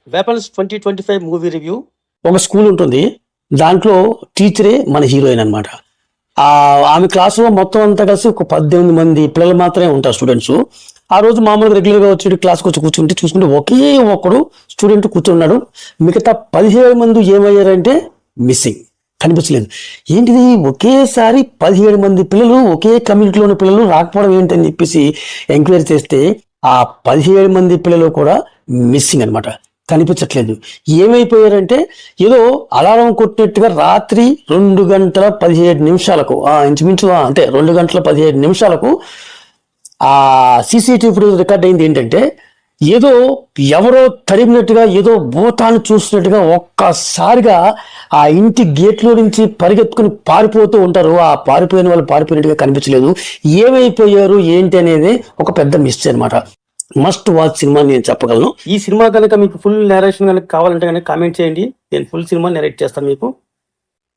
Weapons 2025 movie review. ఒక school ఉంటుంది, దాంట్లో టీచరే మన హీరోయిన్ అనమాట. ఆమె క్లాసులో మొత్తం అంతా కలిసి ఒక 18 మంది పిల్లలు మాత్రమే ఉంటారు, స్టూడెంట్స్. ఆ రోజు మామూలుగా రెగ్యులర్గా వచ్చి క్లాస్కి వచ్చి చూసుకుంటే ఒకే ఒక్కడు స్టూడెంట్ కూర్చున్నాడు. మిగతా 17 మంది ఏమయ్యారంటే మిస్సింగ్, కనిపించలేదు. ఏంటిది, ఒకేసారి 17 మంది పిల్లలు, ఒకే కమ్యూనిటీలో ఉన్న పిల్లలు రాకపోవడం ఏంటని చెప్పేసి ఎంక్వైరీ చేస్తే ఆ 17 మంది పిల్లలు కూడా మిస్సింగ్ అనమాట, కనిపించట్లేదు. ఏమైపోయారంటే ఏదో అలారం కొట్టినట్టుగా రాత్రి 2:17 ఇంచుమించు అంటే 2:17 ఆ సీసీటీవీ ఫుటేజ్ రికార్డ్ అయింది. ఏంటంటే ఏదో ఎవరో తరిమినట్టుగా, ఏదో భూతాన్ని చూసినట్టుగా ఒక్కసారిగా ఆ ఇంటి గేట్లో నుంచి పరిగెత్తుకుని పారిపోతూ ఉంటారు. ఆ పారిపోయిన వాళ్ళు పారిపోయినట్టుగా కనిపించలేదు. ఏమైపోయారు ఏంటి అనేది ఒక పెద్ద మిస్టరీ అనమాట. మస్ట్ వాచ్ సినిమా నేను చెప్పగలను. ఈ సినిమా కనుక మీకు ఫుల్ నేరేషన్ కనుక కావాలంటే కనుక కామెంట్ చేయండి, నేను ఫుల్ సినిమా నేరేట్ చేస్తాను మీకు.